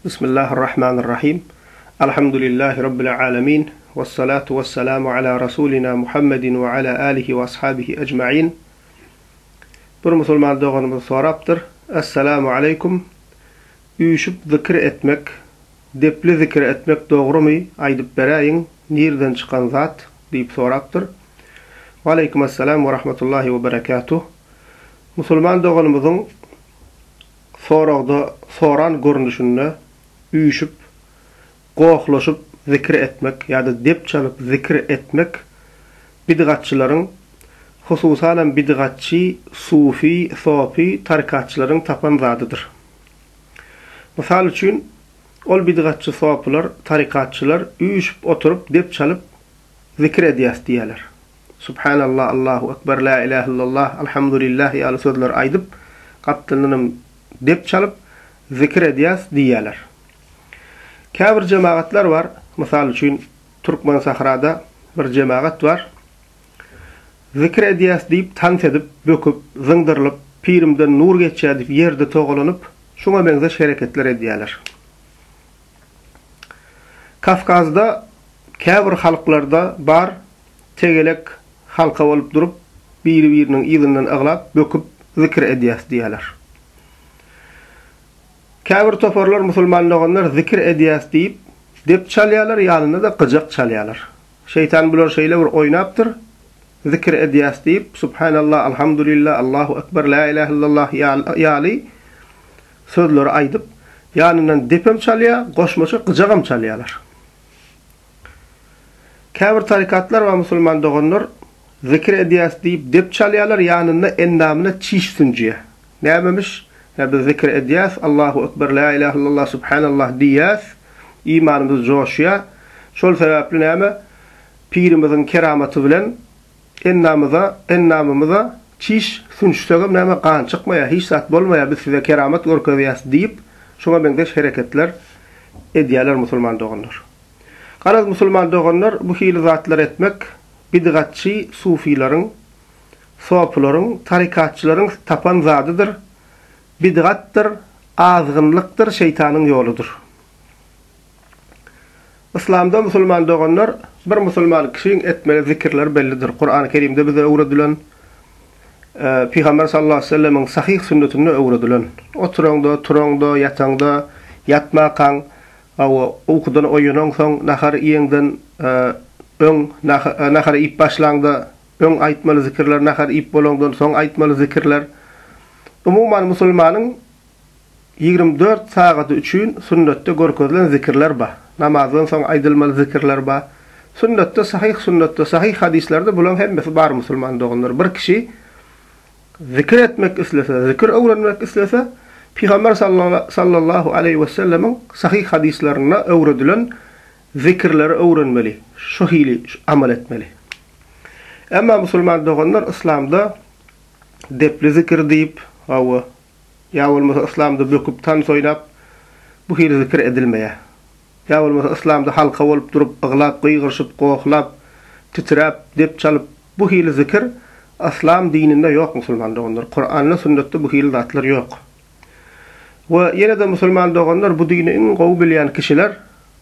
Bismillahirrahmanirrahim. Elhamdülillahi Rabbil alemin. Vessalatu vesselamu ala Rasulina Muhammedin ve ala alihi ve ashabihi ecma'in. Bir musulman doğanımız soraptır. Esselamu aleyküm. Üyüşüp zikir etmek, depli zikir etmek doğru mu? Aydıp berayin, nirden çıkan zat deyip soraptır. Ve aleykümesselam ve rahmetullahi ve berekatuh. Musulman doğanımızın soran görünüşünde üyüşüp, qoğulaşıp zikir etmek ya da dep çalıp zikir etmek bid'atçıların, hususan bid'atçı, sufi, sofi tarikatçıların tapan zadıdır. Misal üçün, ol bid'atçı sofiler, tarikatçılar üyüşüp oturup dep çalıp zikir ediyas diyeler. Subhanallah, Allahu Ekber, la ilahe illallah, elhamdülillah yalı sözler aydıp, kaptılının dep çalıp zikir ediyas diyeler. Käbir cemaatlar var. Misal üçün Türkmen sahrada bir cemaat var. Zikir ediyas deyip tans edip, böküp, zıngdırılıp, pirimden nur geçe deyip yerde toğulanıp, şuna benzer hareketler ediyorlar. Kafkazda käbir halklarda bar tegelek halka olup durup biri-birinin izinden ıglap, böküp zikir ediyas diyorlar. Käbir toparlar musulmanlar zikir ediyas deyip dep çalyalar, yanında da qıcak çalyalar. Şeytan bular şeyle bir oynaptır. Zikir ediyas deyip subhanallah, elhamdülillah, Allahu Ekber, la ilahe illallah yali sözleri aydıp yanından depem çalya, qoşmaça qıcagam çalyalar. Käbir tarikatlar ve musulman doğanlar zikir ediyas deyip dep çalyalar, yanında endamına çiş sünciye. Nämemiş? Näme zikir ediyas, Allahu Ekber, la ilahe illallah, subhanallah diyas, imanımız coşuya. Şol sebepli näme? Pirimizin keramatı bilen ennamımıza çiş sünçtögüm näme qan çıkmaya, hiç zat bolmaya, biz size keramat görkeziyas deyip, şuna benzeş hareketler ediyalar musulman doğanlar. Qaraz musulman doğanlar bu hili zatlar etmek, bid'atçı sufilerin, sofilerin, tarikatçıların tapan zadıdır. Bid'attır, azgınlıktır, şeytanın yoludur. İslam'da musulman doğanlar, bir musulman kişinin etmeli zikirler bellidir. Kur'an-ı Kerim'de bize öğredilen, Peygamber sallallahu aleyhi ve sellem'in sahih sünnetini öğredilen. Oturanda, yatanda, yatmakan, okudan oyunun son, nahar iyenden, nahar ip başlangda, ön aytmalı zikirler, nahar ip bolondan son aytmalı zikirler. Umuman musulmanın 24 saatı üçün sünnette görkezlen zikirler ba. Namazdan soň aýdylmaly zikirler ba. Sünnette sahih hadislerde bulan hemmesi bar musulman doğanlar. Bir kişi zikir etmek islese, zikir öwrenmek islese, Peygamber sallallahu aleyhi ve sellem'in sahih hadislerine öwredilen zikirleri öwrenmeli. Şu hili amal etmeli. Ama musulman doğanlar İslam'da depli zikir deyip ya olmasa İslam'da böküp tan soýnap bu hili zikir edilmeye. Ya olmasa İslam'da halka olup durup ıglap, qıygırşıp, qoğlap, titrap, dep çalıp bu hili zikir İslam dininde yok musulman doğanlar. Kur'an'la sünnette bu hili zatlar yok. Ve yine de musulman doğanlar bu dini en gowy bilýän kişiler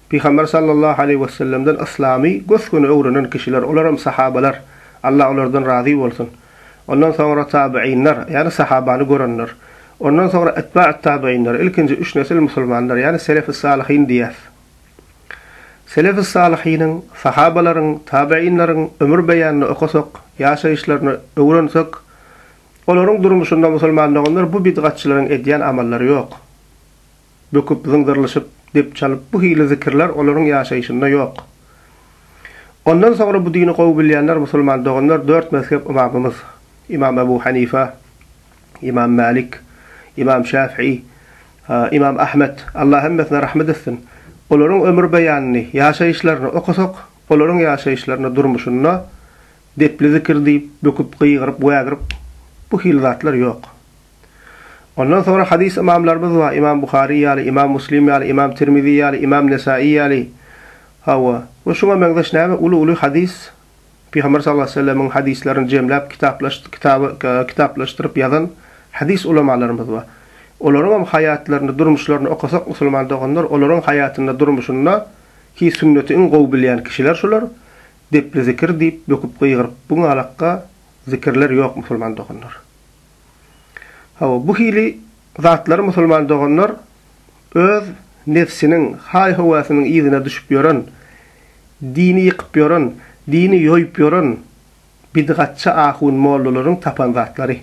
Peygamber sallallahu aleyhi ve sellem'den İslami göskünü öwrenen kişiler, olaram sahabalar. Allah onlardan razı bolsun. Ondan sonra tabi'inler, yani sahabanı görenler. Ondan sonra etba'at tabi'inler, ilkinci 3 nesil musulmanlar, yani selef-i salihin diyas. Selef-i salihinin, sahabaların, tabi'inlerin ömür beyanını okusak, yaşayışlarını öğrensek, onların durmuşunda musulmanlar bu bid'atçıların ediyen amalları yok. Böküp, zıngdırlaşıp, dep çalıp, bu hili zikirler onların yaşayışında yok. Ondan sonra bu dini gowy bilýänler musulman doğanlar 4 mezhep imamımız. İmam Ebu Hanife, İmam Malik, İmam Şafii, İmam Ahmed, Allah hemmesine rahmet etsin. Onların ömür beyanını, yaşayışlarını okusak, onların yaşayışlarını durmuşunda depli zikir deyip, böküp, qıygırıp, goýagyrıp bu hil zatlar yok. Ondan sonra hadis imamlarımız var. İmam Bukhari ýaly, İmam Muslim ýaly, İmam Tirmizi ýaly, İmam Nesai ýaly. Ve şuna benzeş näme ulu hadis Peygamber sallallahu aleyhi ve sellem'in hadislerini cemlep kitaplaştırıp yazan hadis ulamalarımız var. olaryň hayatlaryny, durmuşlaryny okasak musulman doganlar, olaryň hayatyna, durmuşyna ki sünneti in gowy bilýän kişiler şolar depli zikir diýip böküp goýgyryp bu alakka zikirler ýok musulman doganlar. Hawa bu hili zatlar musulman doganlar öz nefsiniň, hay-hawasynyň ýygyna düşüp ýören, dini ýykyp ýören, dini ýoýup ýören bidgatçy ahun mollalaryň tapan zatlary.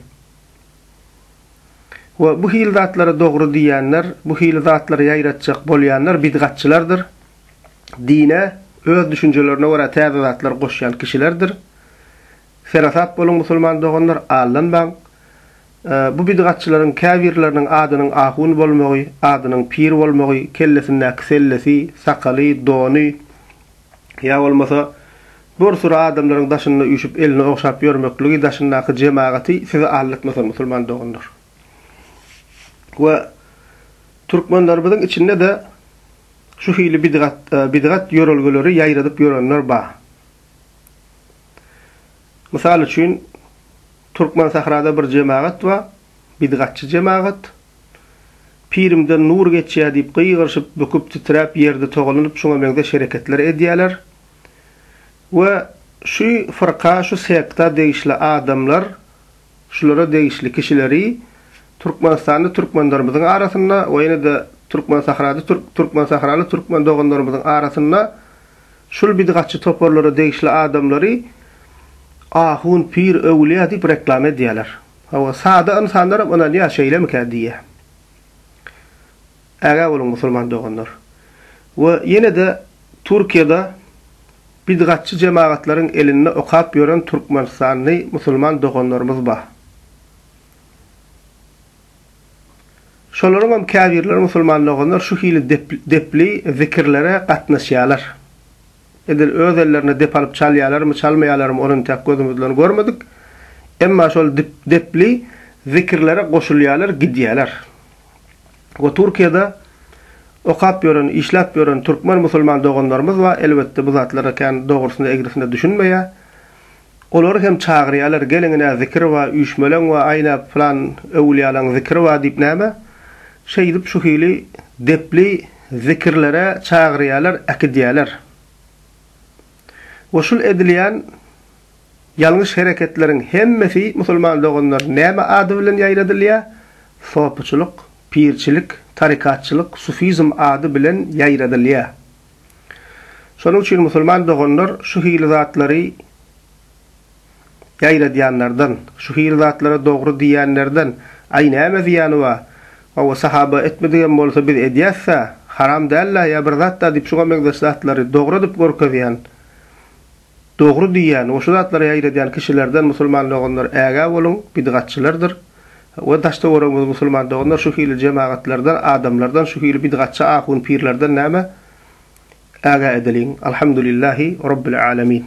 Ve bu hil zatlara doğru diýenler, bu hil zatlara ýaýratjak bolýanlar bidgatçylardyr. Dine öz düşüncelerine göre täze zatlar goşýan kişilerdir. Ferasat bolun musulman doganlar allanmaň. Bu bidgatçylaryň käbirleriniň adynyň ahun bolmagy, adynyň pir bolmagy, kellesinde sellesi, sakaly, dony ýa bolmasa bir sürü adamlaryň daşyna üşüp elini okşap ýörmekligi daşyndaky jemaaty size allatmasyn musulman doganlar. Ve Türkmenlerimiziň içinde de şu hili bidgat ýörelgeleri ýaýradyp ýörenler bar. Misal üçin Türkmen sahrada bir jemaat we bidgatçy jemaat pirimden nur geçýär diýip gyýgyrşyp böküp titrap ýerde togulanyp şoňa meňde şereketler edýärler. We şu fırka, şu sekta değişli adamlar, şulara değişli kişileri Türkmenistan'da Türkmenlerimizin arasında, o yine de Türkmen sahrada, Türkmen sahralı Türkmen doğanlarımızın arasında şul bidgatçı toparları değişli adamları ahun, pir, öwliýa diýip reklam edýärler. Hawa sada insanlar ona niýe şeýlemek diýe. Aga bolun musulman doğanlar. Ve yine de Türkiye'de bidgatçı cemaatlaryň elinde okap ýören Türkmenistanly musulman doğanlarymız bar. Şolaryň hem käbirler musulman doğanlar şu hili depli zikirlere gatnaşýarlar. Edil öz ellerine dep alyp çalýarlarmy, çalmaýarlarmy onuň tek gözümüz bilen görmedik. Emma şol depli zikirlere goşulýarlar, gidýärler. O Türkiýede okap ýören, işläp ýören türkmen musulman doğanlarymız var. Elbetde bu zatlara kan dogrusyny egrisinde düşünmeýär. Olar hem çağırýarlar, geliňine zikir we üýşmeleň we aýna plan öwliýalaryň zikir we diýip näme? Şeýdip şu hili depli zikirlere çağırýarlar, akidýärler. O şul edilýän ýalňyş hereketleriň hemmesi musulman doğanlar näme ady bilen ýaýradylýar? Sopçylyk, pirçilik, tarikatçylyk, sufizm ady bilen ýaýradylýar. Şonuň üçin musulman doğanlar şu hili zatlary ýaýradýanlardan, şu hili zatlara dogry diýenlerden aýnäme ziýany bar. O sahaba etmedigen bolsa biz edýärse haram däller ýa bir zat da diýip şoňa meňde zatlary dogry diýip görkezýän, dogry diýen, o şu zatlara ýaýradýan kişilerden musulman doğanlar äga bolun, bidgatçylardyr. O daşta oramız musulman doğanlar şu hili cemaatlardan, adamlardan, şu hili bidgatçı ahun pirlerden näme äga edilin. Alhamdulillahi Rabbil alamin.